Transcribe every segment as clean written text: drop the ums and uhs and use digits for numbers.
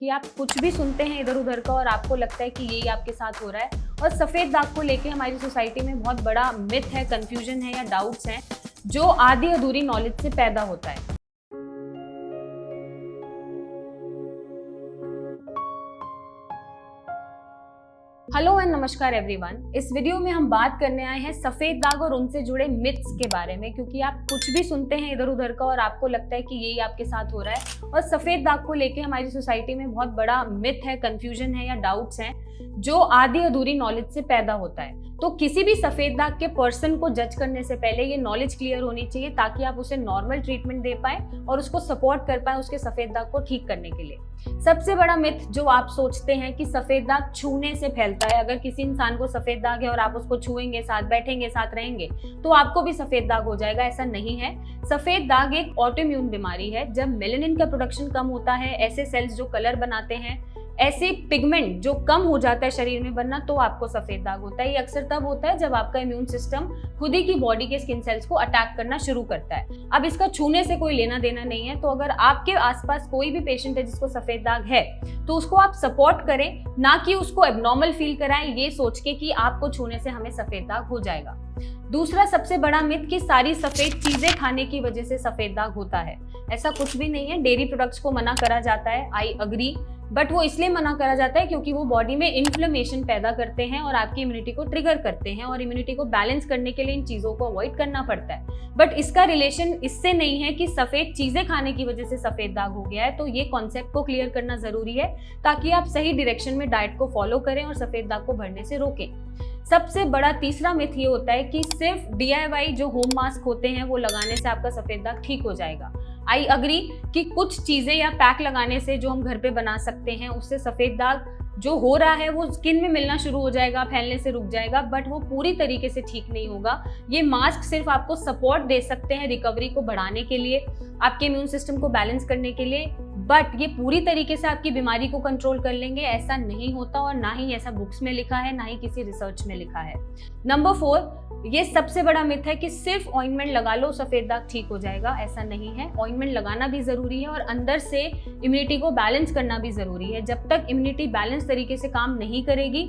कि आप कुछ भी सुनते हैं इधर उधर का और आपको लगता है कि यही आपके साथ हो रहा है। और सफेद दाग को लेके हमारी सोसाइटी में बहुत बड़ा मिथ है, कंफ्यूजन है या डाउट्स हैं जो आधी अधूरी नॉलेज से पैदा होता है। हेलो एंड नमस्कार एवरीवन। इस वीडियो में हम बात करने आए हैं सफेद दाग और उनसे जुड़े मिथ्स के बारे में, क्योंकि आप कुछ भी सुनते हैं इधर उधर का और आपको लगता है कि यही आपके साथ हो रहा है। और सफेद दाग को लेके हमारी सोसाइटी में बहुत बड़ा मिथ है, कंफ्यूजन है या डाउट्स हैं जो आधी अधूरी नॉलेज से पैदा होता है। तो किसी भी सफेद दाग के पर्सन को जज करने से पहले ये नॉलेज क्लियर होनी चाहिए ताकि आप उसे नॉर्मल ट्रीटमेंट दे पाए और उसको सपोर्ट कर पाए उसके सफेद दाग को ठीक करने के लिए। सबसे बड़ा मिथ जो आप सोचते हैं कि सफेद दाग छूने से फैलता है, अगर किसी इंसान को सफेद दाग है और आप उसको छुएंगे, साथ बैठेंगे, साथ रहेंगे तो आपको भी सफेद दाग हो जाएगा, ऐसा नहीं है। सफेद दाग एक ऑटोइम्यून बीमारी है। जब मेलानिन का प्रोडक्शन कम होता है, ऐसे सेल्स जो कलर बनाते हैं, ऐसे पिगमेंट जो कम हो जाता है शरीर में बनना, तो आपको सफेद दाग होता है। ये अक्सर तब होता है जब आपका इम्यून सिस्टम खुद ही की बॉडी के स्किन सेल्स को अटैक करना शुरू करता है। अब इसका छूने से कोई लेना देना नहीं है। तो अगर आपके आसपास कोई भी पेशेंट है जिसको सफेद दाग है तो उसको आप सपोर्ट करें, ना कि उसको एबनॉर्मल फील कराएं ये सोच के कि आपको छूने से हमें सफेद दाग हो जाएगा। दूसरा सबसे बड़ा मिथ कि सारी सफेद चीजें खाने की वजह से सफेद दाग होता है। ऐसा कुछ भी नहीं है। डेयरी प्रोडक्ट्स को मना करा जाता है, आई अग्री, बट वो इसलिए मना करा जाता है क्योंकि वो बॉडी में इन्फ्लेमेशन पैदा करते हैं और आपकी इम्यूनिटी को ट्रिगर करते हैं, और इम्यूनिटी को बैलेंस करने के लिए इन चीजों को अवॉइड करना पड़ता है। बट इसका रिलेशन इससे नहीं है कि सफेद चीजें खाने की वजह से सफेद दाग हो गया है। तो ये कॉन्सेप्ट को क्लियर करना जरूरी है ताकि आप सही डायरेक्शन में डाइट को फॉलो करें और सफेद दाग को बढ़ने से रोकें। सबसे बड़ा तीसरा मिथ ये होता है कि सिर्फ DIY जो होम मास्क होते हैं वो लगाने से आपका सफेद दाग ठीक हो जाएगा। आई अग्री कि कुछ चीजें या पैक लगाने से जो हम घर पे बना सकते हैं उससे सफेद दाग जो हो रहा है वो स्किन में मिलना शुरू हो जाएगा, फैलने से रुक जाएगा, बट वो पूरी तरीके से ठीक नहीं होगा। ये मास्क सिर्फ आपको सपोर्ट दे सकते हैं रिकवरी को बढ़ाने के लिए, आपके इम्यून सिस्टम को बैलेंस करने के लिए, बट ये पूरी तरीके से आपकी बीमारी को कंट्रोल कर लेंगे ऐसा नहीं होता, और ना ही ऐसा बुक्स में लिखा है, ना ही किसी रिसर्च में लिखा है। नंबर 4, ये सबसे बड़ा मिथ है कि सिर्फ ऑइंटमेंट लगा लो सफेद दाग ठीक हो जाएगा। ऐसा नहीं है। ऑइंटमेंट लगाना भी जरूरी है और अंदर से इम्यूनिटी को बैलेंस करना भी जरूरी है। जब तक इम्यूनिटी बैलेंस तरीके से काम नहीं करेगी,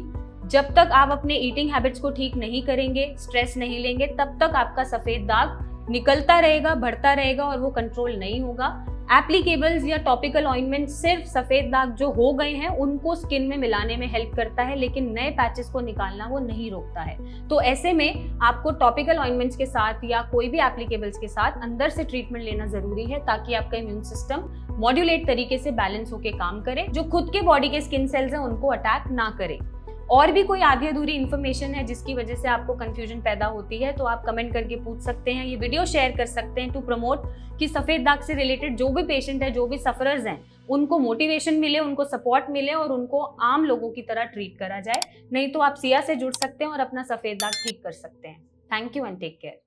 जब तक आप अपने ईटिंग हैबिट्स को ठीक नहीं करेंगे, स्ट्रेस नहीं लेंगे, तब तक आपका सफेद दाग निकलता रहेगा, बढ़ता रहेगा और वो कंट्रोल नहीं होगा। एप्लीकेबल्स या टॉपिकल ऑइंटमेंट सिर्फ सफेद दाग जो हो गए हैं उनको स्किन में मिलाने में हेल्प करता है, लेकिन नए पैचेस को निकालना वो नहीं रोकता है। तो ऐसे में आपको टॉपिकल ऑइंटमेंट्स के साथ या कोई भी एप्लीकेबल्स के साथ अंदर से ट्रीटमेंट लेना जरूरी है ताकि आपका इम्यून सिस्टम मॉड्यूलेट तरीके से बैलेंस होकर काम करे, जो खुद के बॉडी के स्किन सेल्स हैं उनको अटैक ना करे। और भी कोई आधी अधूरी इन्फॉर्मेशन है जिसकी वजह से आपको कंफ्यूजन पैदा होती है तो आप कमेंट करके पूछ सकते हैं। ये वीडियो शेयर कर सकते हैं टू प्रमोट कि सफेद दाग से रिलेटेड जो भी पेशेंट है, जो भी सफरर्स हैं, उनको मोटिवेशन मिले, उनको सपोर्ट मिले और उनको आम लोगों की तरह ट्रीट करा जाए। नहीं तो आप सिया से जुड़ सकते हैं और अपना सफेद दाग ठीक कर सकते हैं। Thank you and take care.